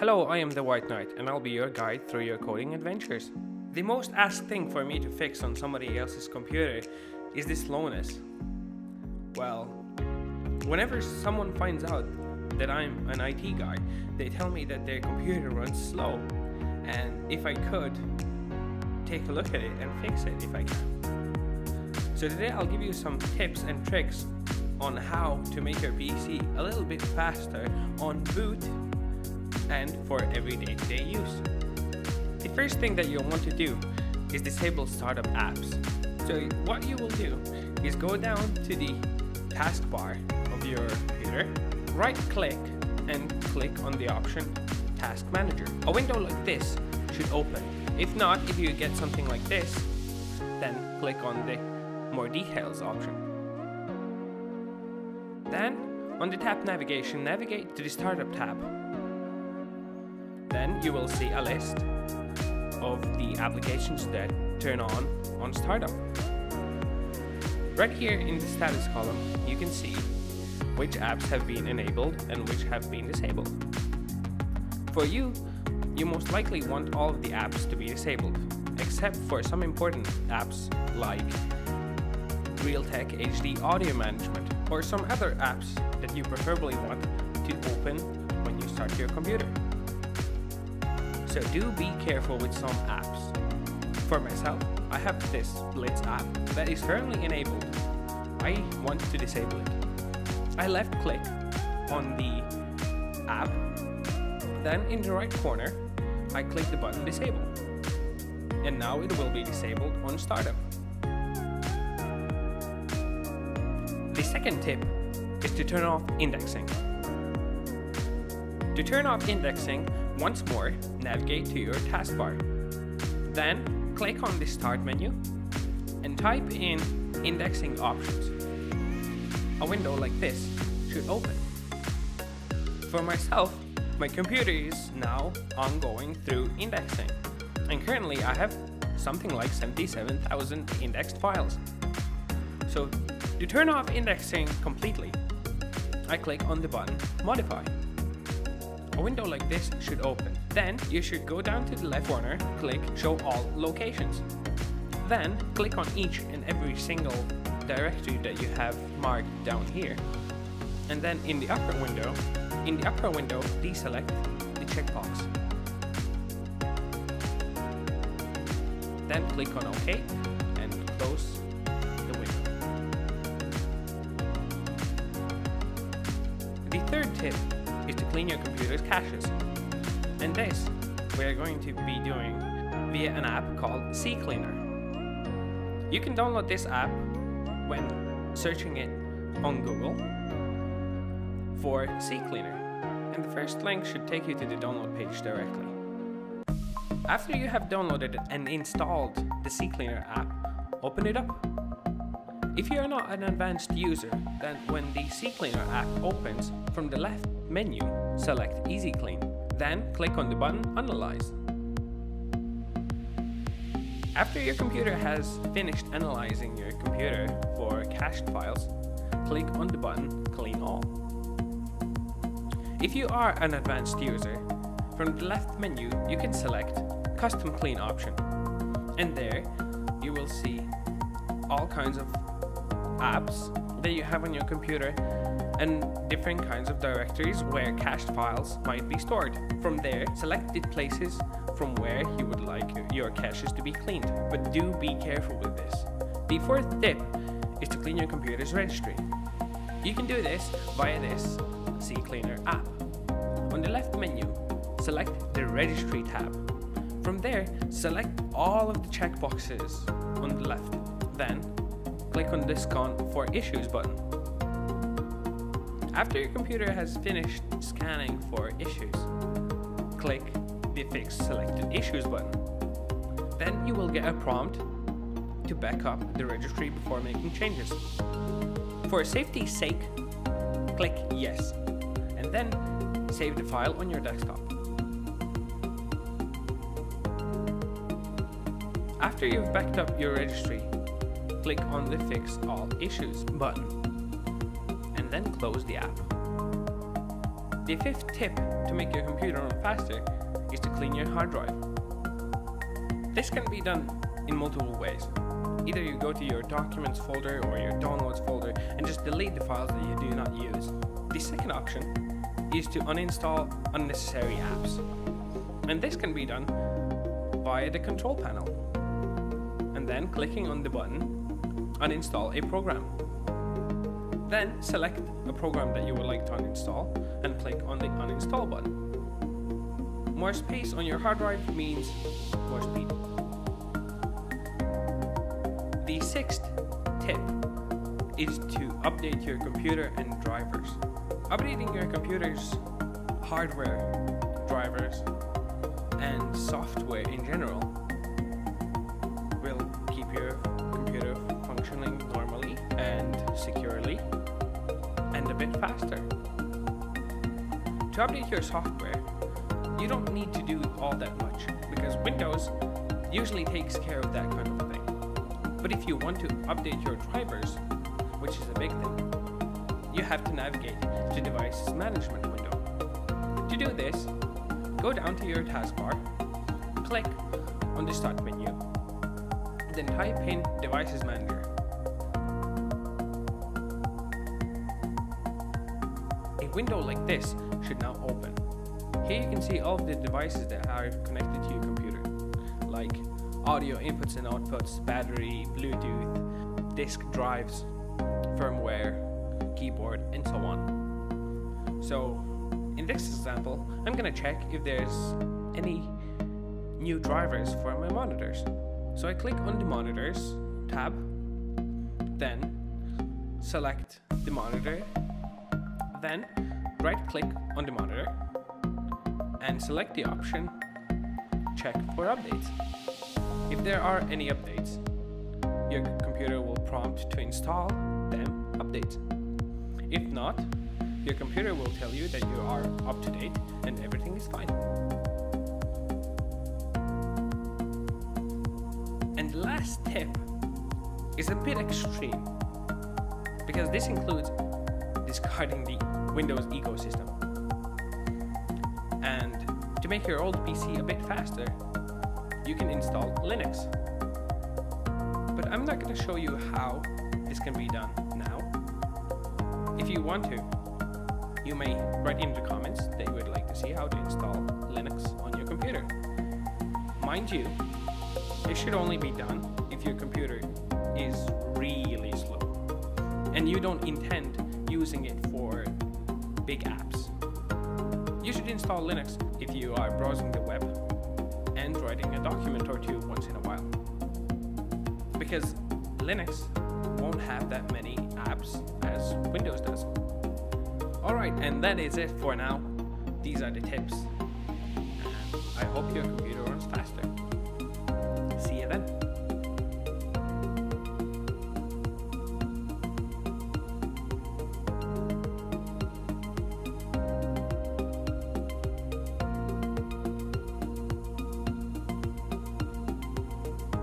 Hello, I am the White Knight and I'll be your guide through your coding adventures. The most asked thing for me to fix on somebody else's computer is the slowness. Well, whenever someone finds out that I'm an IT guy, they tell me that their computer runs slow, and if I could take a look at it and fix it if I can. So today I'll give you some tips and tricks on how to make your PC a little bit faster on boot and for everyday day use. The first thing that you'll want to do is disable startup apps. So what you will do is go down to the taskbar of your computer, right click and click on the option Task Manager. A window like this should open. If not, if you get something like this, then click on the More Details option. Then, on the tab navigation, navigate to the Startup tab. Then you will see a list of the applications that turn on startup. Right here in the status column, you can see which apps have been enabled and which have been disabled. For you most likely want all of the apps to be disabled, except for some important apps like Realtek HD Audio Management or some other apps that you preferably want to open when you start your computer. So do be careful with some apps. For myself, I have this Blitz app that is currently enabled. I want to disable it. I left click on the app, then in the right corner, I click the button Disable. And now it will be disabled on startup. The second tip is to turn off indexing. To turn off indexing, once more, navigate to your taskbar. Then, click on the Start menu and type in Indexing Options. A window like this should open. For myself, my computer is now ongoing through indexing, and currently I have something like 77,000 indexed files. So, to turn off indexing completely, I click on the button Modify. A window like this should open. Then you should go down to the left corner, click Show All Locations. Then click on each and every single directory that you have marked down here. And then in the upper window, deselect the checkbox. Then click on OK and close the window. The third tip is to clean your computer's caches. And this we are going to be doing via an app called CCleaner. You can download this app when searching it on Google for CCleaner, and the first link should take you to the download page directly. After you have downloaded and installed the CCleaner app, open it up. If you are not an advanced user, then when the CCleaner app opens, from the left menu, select Easy Clean. Then click on the button Analyze. After your computer has finished analyzing your computer for cached files, click on the button Clean All. If you are an advanced user, from the left menu you can select Custom Clean option, and there you will see all kinds of apps that you have on your computer and different kinds of directories where cached files might be stored. From there, select the places from where you would like your caches to be cleaned, but do be careful with this. The fourth tip is to clean your computer's registry. You can do this via this CCleaner app. On the left menu, select the Registry tab. From there, select all of the checkboxes on the left. Then, click on the Scan for Issues button. After your computer has finished scanning for issues, click the Fix Selected Issues button. Then you will get a prompt to back up the registry before making changes. For safety's sake, click Yes, and then save the file on your desktop. After you've backed up your registry, click on the Fix All Issues button, and then close the app. The The fifth tip to make your computer run faster is to clean your hard drive. This can be done in multiple ways. Either you go to your documents folder or your downloads folder and just delete the files that you do not use. The second option is to uninstall unnecessary apps. And this can be done via the control panel. And then clicking on the button, uninstall a program. Then select a program that you would like to uninstall and click on the uninstall button. More space on your hard drive means more speed. The sixth tip is to update your computer and drivers. Updating your computer's hardware, drivers, and software in general will keep your computer functioning normally and securely and a bit faster. To update your software, you don't need to do all that much because Windows usually takes care of that kind of thing. But if you want to update your drivers, which is a big thing, you have to navigate to Devices Management window. To do this, go down to your taskbar, click on the Start menu, then type in Devices Manager. A window like this should now open. Here you can see all of the devices that are connected to your computer, like audio inputs and outputs, battery, Bluetooth, disk drives, firmware, keyboard, and so on. So in this example, I'm gonna check if there's any new drivers for my monitors. So I click on the Monitors tab, then select the monitor, then right-click on the monitor, and select the option Check for Updates. If there are any updates, your computer will prompt to install them updates. If not, your computer will tell you that you are up to date and everything is fine. And the last tip is a bit extreme because this includes discarding the Windows ecosystem. And to make your old PC a bit faster, you can install Linux. But I'm not going to show you how this can be done now. If you want to, you may write in the comments that you would like to see how to install Linux on your computer. Mind you, it should only be done if your computer is really slow and you don't intend using it for big apps. You should install Linux if you are browsing the web and writing a document or two once in a while, because Linux won't have that many apps as Windows does. Alright, and that is it for now. These are the tips. I hope your computer